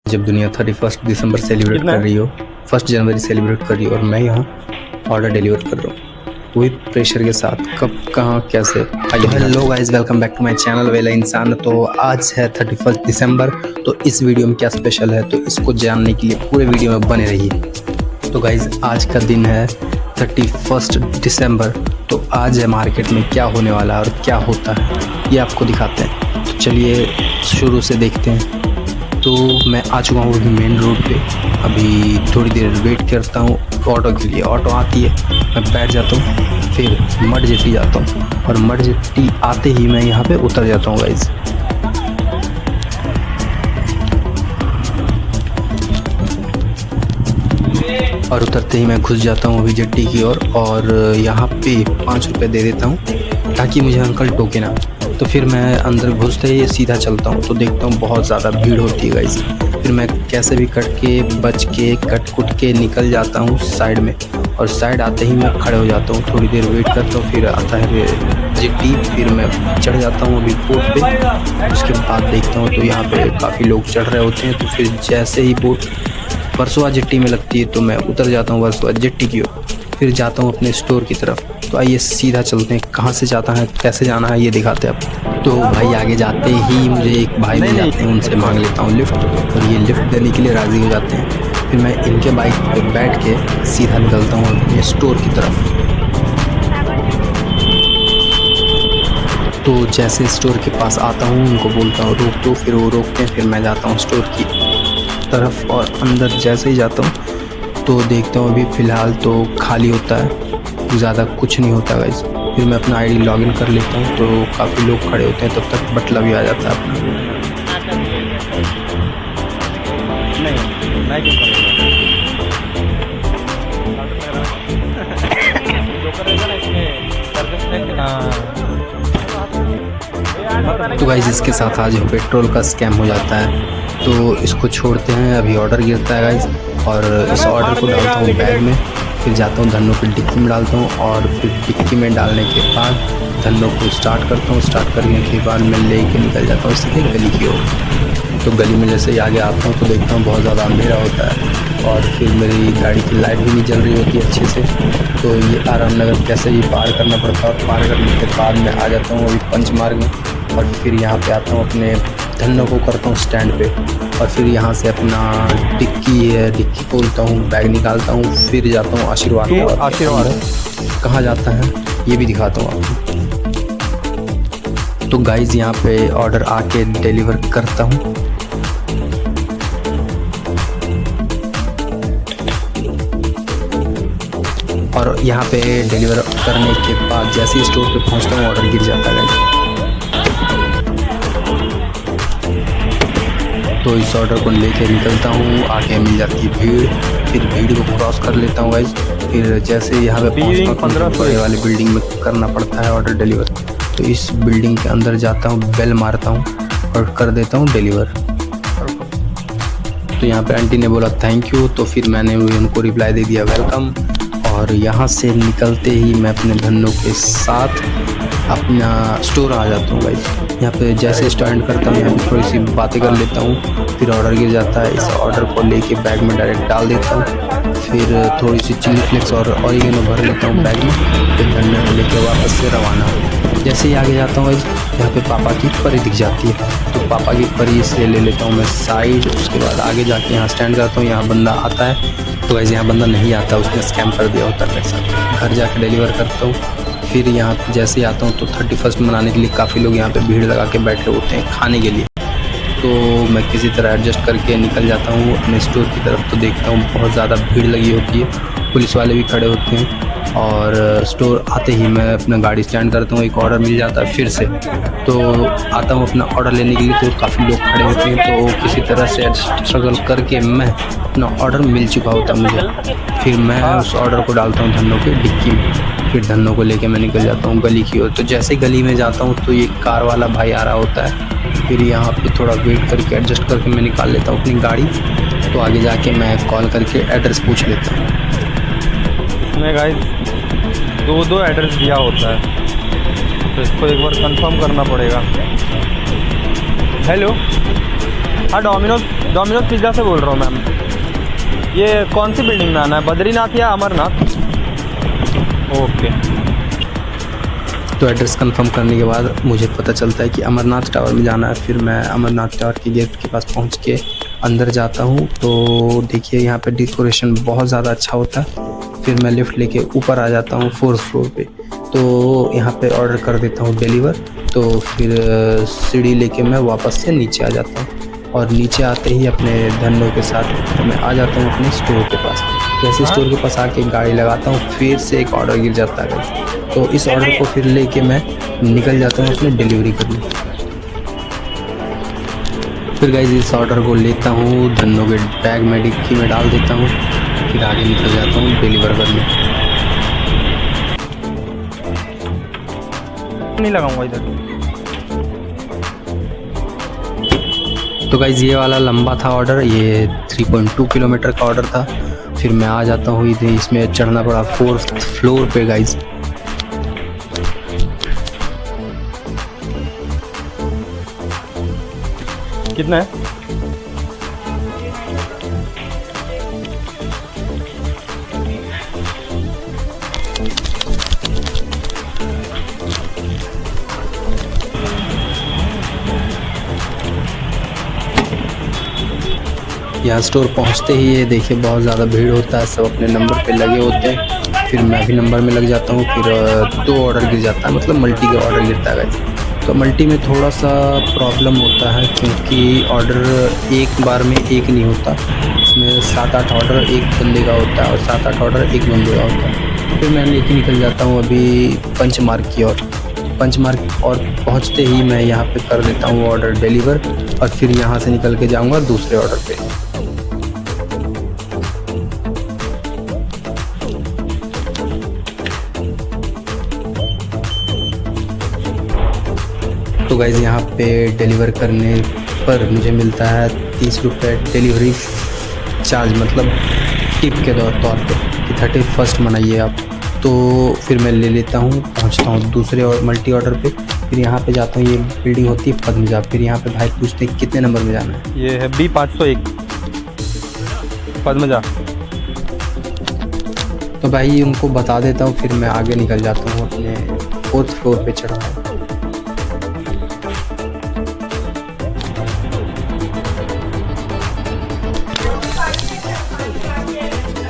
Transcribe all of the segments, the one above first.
जब दुनिया 31 दिसंबर सेलिब्रेट कर रही हो, 1 जनवरी सेलिब्रेट कर रही हो और मैं यहाँ ऑर्डर डिलीवर कर रहा हूँ विद प्रेशर के साथ, कब कहाँ कैसे। Hello guys, welcome back to my channel वेला इंसान। तो आज है 31 दिसंबर, तो इस वीडियो में क्या स्पेशल है तो इसको जानने के लिए पूरे वीडियो में बने रहिए। तो गाइस आज का दिन है 31 दिसंबर, तो आज है मार्केट में क्या होने वाला है और क्या होता है ये आपको दिखाते हैं। तो चलिए शुरू से देखते हैं। तो मैं आ चुका हूँ अभी मेन रोड पे। अभी थोड़ी देर वेट करता हूँ ऑटो के लिए। ऑटो आती है, मैं बैठ जाता हूँ, फिर मड जेटी जाता हूँ और मड जेटी आते ही मैं यहाँ पे उतर जाता हूँ गाइस। और उतरते ही मैं घुस जाता हूँ अभी जेट्टी की ओर और यहाँ पे 5 रुपये दे देता हूँ ताकि मुझे अंकल टोके ना। तो फिर मैं अंदर घुसते ही सीधा चलता हूँ, तो देखता हूँ बहुत ज़्यादा भीड़ होती है गाइस। फिर मैं कैसे भी कट कुट के निकल जाता हूँ साइड में, और साइड आते ही मैं खड़े हो जाता हूँ, थोड़ी देर वेट करता हूँ। फिर आता है जेट्टी, फिर मैं चढ़ जाता हूँ अभी बोट पे। उसके बाद देखता हूँ तो यहाँ पे काफ़ी लोग चढ़ रहे होते हैं। तो फिर जैसे ही बोट वर्सोवा जेट्टी में लगती है तो मैं उतर जाता हूँ वर्सोवा जेट्टी की ओर, फिर जाता हूँ अपने स्टोर की तरफ। तो आइए सीधा चलते हैं, कहाँ से जाता है कैसे जाना है ये दिखाते हैं आप। तो भाई आगे जाते ही मुझे एक भाई मिल जाते हैं, उनसे मांग लेता हूँ लिफ्ट, और ये लिफ्ट देने के लिए राज़ी हो जाते हैं। फिर मैं इनके बाइक पर बैठ के सीधा निकलता हूँ अपने स्टोर की तरफ। तो जैसे स्टोर के पास आता हूँ उनको बोलता हूँ रोक दो, फिर वो रोकते हैं। फिर मैं जाता हूँ स्टोर की तरफ और अंदर जैसे ही जाता हूँ तो देखता हूँ अभी फ़िलहाल तो खाली होता है, ज़्यादा कुछ नहीं होता गाइस। फिर मैं अपना आईडी लॉगिन कर लेता हूँ, तो काफ़ी लोग खड़े होते हैं, तब तक बटला भी आ जाता है अपना। तो गाइस इसके साथ आज पेट्रोल का स्कैम हो जाता है, तो इसको छोड़ते हैं। अभी ऑर्डर गिरता है गाइस, और इस ऑर्डर को डालता हूँ बैग में, फिर जाता हूँ धन्नो की डिक्की में डालता हूँ, और फिर डिक्की में डालने के बाद धन्नो को स्टार्ट करता हूँ। स्टार्ट करने के बाद मैं लेके निकल जाता हूँ सीधे गली की ओर। तो गली में जैसे ही आगे आता हूँ तो देखता हूँ बहुत ज़्यादा अंधेरा होता है, और फिर मेरी गाड़ी की लाइट भी नहीं जल रही होती अच्छे से। तो ये आराम नगर कैसे ही पार करना पड़ता है, और पार करने के बाद मैं आ जाता हूँ अभी पंच मार्ग में, और फिर यहाँ पे आता हूँ अपने धन्नो को करता हूँ स्टैंड पे, और फिर यहाँ से अपना डिक्की खोलता हूँ, बैग निकालता हूँ, फिर जाता हूँ आशीर्वाद। कहाँ जाता है ये भी दिखाता हूँ आपको। तो गाइज़ यहाँ पे ऑर्डर आके डिलीवर करता हूँ। और यहाँ पे डिलीवर करने के बाद जैसे ही स्टोर पे पहुँचता हूँ ऑर्डर गिर जाता है। तो इस ऑर्डर को लेके निकलता हूँ, आगे मिल जाती है भीड़, फिर भीड़ को क्रॉस कर लेता हूँ गाइस। फिर जैसे यहाँ पे पहुँचता हूँ बड़े वाली बिल्डिंग में करना पड़ता है ऑर्डर डिलीवर। तो इस बिल्डिंग के अंदर जाता हूँ, बेल मारता हूँ और कर देता हूँ डिलीवर। तो यहाँ पे आंटी ने बोला थैंक यू, तो फिर मैंने उनको रिप्लाई दे दिया वेलकम। और यहाँ से निकलते ही मैं अपने धन्नों के साथ अपना स्टोर आ जाता हूँ गाइस। यहाँ पे जैसे स्टैंड करता हूँ यहाँ पे थोड़ी सी बातें कर लेता हूँ, फिर ऑर्डर गिर जाता है। इस ऑर्डर को लेके बैग में डायरेक्ट डाल देता हूँ, फिर थोड़ी सी चिली फ्लेक्स और ऑरिगेनो भर लेता हूँ बैग में, फिर धनिया को लेके वापस से रवाना। जैसे ही आगे जाता हूँ यहाँ पे पापा की परी दिख जाती है, तो पापा की परी से ले लेता हूँ मैं साइड। उसके बाद आगे जाके यहाँ स्टैंड करता हूँ, यहाँ बंदा आता है। तो वैसे यहाँ बंदा नहीं आता, उसने स्कैम कर दिया होता है मेरे साथ। घर जाके डिलीवर करता हूँ। फिर यहाँ जैसे ही आता हूँ तो 31 मनाने के लिए काफ़ी लोग यहाँ पे भीड़ लगा के बैठे होते हैं खाने के लिए। तो मैं किसी तरह एडजस्ट करके निकल जाता हूँ अपने स्टोर की तरफ। तो देखता हूँ बहुत ज़्यादा भीड़ लगी होती है, पुलिस वाले भी खड़े होते हैं। और स्टोर आते ही मैं अपना गाड़ी स्टैंड करता हूँ, एक ऑर्डर मिल जाता है फिर से। तो आता हूँ अपना ऑर्डर लेने के लिए, तो काफ़ी लोग खड़े होते हैं। तो किसी तरह से स्ट्रगल करके मैं अपना ऑर्डर मिल चुका होता मुझे। फिर मैं उस ऑर्डर को डालता हूँ धन्नो की डिक्की में, फिर धन्नो को लेके मैं निकल जाता हूँ गली की ओर। तो जैसे गली में जाता हूँ तो ये कार वाला भाई आ रहा होता है, फिर यहाँ पे थोड़ा वेट करके एडजस्ट करके मैं निकाल लेता हूँ अपनी गाड़ी। तो आगे जाके मैं कॉल करके एड्रेस पूछ लेता हूँ। इसमें गाइस दो एड्रेस दिया होता है, तो इसको एक बार कंफर्म करना पड़ेगा। हेलो हाँ, डोमिनोज पिज़्ज़ा से बोल रहा हूँ मैम। ये कौन सी बिल्डिंग में आना है, बद्रीनाथ या अमरनाथ? ओके। तो एड्रेस कंफर्म करने के बाद मुझे पता चलता है कि अमरनाथ टावर में जाना है। फिर मैं अमरनाथ टावर के गेट के पास पहुंच के अंदर जाता हूं। तो देखिए यहाँ पे डेकोरेशन बहुत ज़्यादा अच्छा होता है। फिर मैं लिफ्ट लेके ऊपर आ जाता हूं 4th फ्लोर पे। तो यहाँ पे ऑर्डर कर देता हूँ डिलीवर। तो फिर सीढ़ी लेके मैं वापस से नीचे आ जाता हूँ और नीचे आते ही अपने धनों के साथ मैं आ जाता हूँ अपने स्टोर के पास। जैसे स्टोर के पास आके गाड़ी लगाता हूँ, फिर से एक ऑर्डर गिर जाता है। तो इस ऑर्डर को फिर लेके मैं निकल जाता हूँ अपने डिलीवरी करने। फिर गाइस इस ऑर्डर को लेता हूँ, धनों के बैग में डिक्की में डाल देता हूँ, फिर आगे निकल जाता हूँ डिलीवर करने। नहीं लगाऊंगा इधर। तो गाइस ये वाला लंबा था ऑर्डर, ये 3.2 किलोमीटर का ऑर्डर था। फिर मैं आ जाता हूँ इधर, इसमें चढ़ना पड़ा 4th फ्लोर पे गाइस। कितना है? यहाँ स्टोर पहुँचते ही ये देखिए बहुत ज़्यादा भीड़ होता है, सब अपने नंबर पे लगे होते हैं। फिर मैं भी नंबर में लग जाता हूँ। फिर 2 ऑर्डर गिर जाता है, मतलब मल्टी का ऑर्डर गिरता है गाइस। तो मल्टी में थोड़ा सा प्रॉब्लम होता है क्योंकि ऑर्डर एक बार में एक नहीं होता, इसमें 7-8 ऑर्डर एक बंदे का होता है और 7-8 ऑर्डर एक बंदे का होता है। फिर मैं लेके निकल जाता हूँ अभी पंच मार्ग की ओर। पंच मार्ग और पहुँचते ही मैं यहाँ पे कर देता हूँ ऑर्डर डिलीवर और फिर यहाँ से निकल के जाऊँगा दूसरे ऑर्डर पे। तो गाइज़ यहाँ पे डिलीवर करने पर मुझे मिलता है 30 रुपये डिलीवरी चार्ज, मतलब टिप के तौर पे कि 31st मनाइए आप। तो फिर मैं ले लेता हूँ, पहुँचता हूँ दूसरे और मल्टी ऑर्डर पे। फिर यहाँ पे जाता हूँ, ये बिल्डिंग होती है पद्मजा। फिर यहाँ पे भाई पूछते हैं कितने नंबर में जाना है। ये है B501 पद्मजा। तो भाई उनको बता देता हूँ, फिर मैं आगे निकल जाता हूँ, अपने 4th फ्लोर पे चढ़ता हूँ।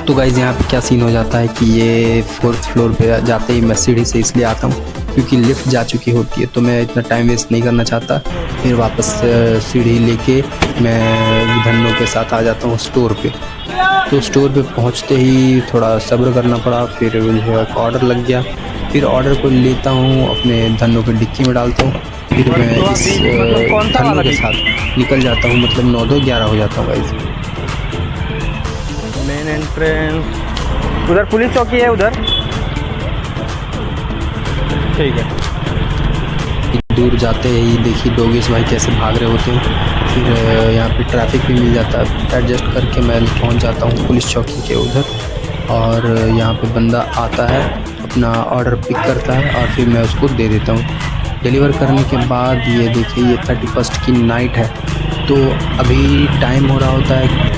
तो गाइज़ यहाँ पे क्या सीन हो जाता है कि ये 4th फ्लोर पे जाते ही मैं सीढ़ी से इसलिए आता हूँ क्योंकि लिफ्ट जा चुकी होती है, तो मैं इतना टाइम वेस्ट नहीं करना चाहता। फिर वापस सीढ़ी लेके मैं धनों के साथ आ जाता हूँ स्टोर पे। तो स्टोर पे पहुँचते ही थोड़ा सब्र करना पड़ा। फिर मुझे एक ऑर्डर लग गया। फिर ऑर्डर को लेता हूँ, अपने धनों के डिक्की में डालता हूँ। फिर मैं इस धनों के साथ निकल जाता हूँ, मतलब 9-2-11 हो जाता हूँ गाइस। मेन एंट्रेंस उधर पुलिस चौकी है उधर, ठीक है। दूर जाते ही देखिए डोगेश भाई कैसे भाग रहे होते हैं। फिर यहाँ पे ट्रैफिक भी मिल जाता है, एडजस्ट करके मैं पहुँच जाता हूँ पुलिस चौकी के उधर। और यहाँ पे बंदा आता है, अपना ऑर्डर पिक करता है और फिर मैं उसको दे देता हूँ। डिलीवर करने के बाद ये देखिए ये 31st की नाइट है, तो अभी टाइम हो रहा होता है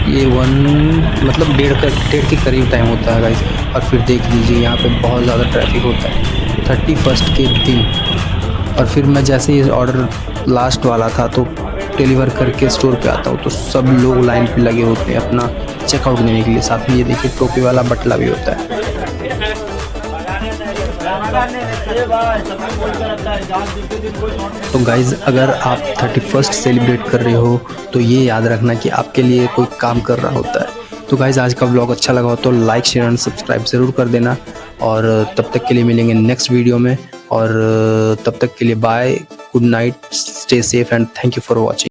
ये 1 मतलब 1:30 के करीब टाइम होता है गाइस। और फिर देख लीजिए यहाँ पे बहुत ज़्यादा ट्रैफिक होता है 31st के दिन। और फिर मैं जैसे ही ऑर्डर लास्ट वाला था तो डिलीवर करके स्टोर पे आता हूँ, तो सब लोग लाइन पे लगे होते हैं अपना चेकआउट देने के लिए। साथ में ये देखिए टोपी वाला बटला भी होता है। तो गाइज़ अगर आप 31st सेलिब्रेट कर रहे हो तो ये याद रखना कि आपके लिए कोई काम कर रहा होता है। तो गाइज़ आज का व्लॉग अच्छा लगा हो तो लाइक शेयर एंड सब्सक्राइब ज़रूर कर देना। और तब तक के लिए मिलेंगे नेक्स्ट वीडियो में, और तब तक के लिए bye, good night, stay safe and thank you for watching.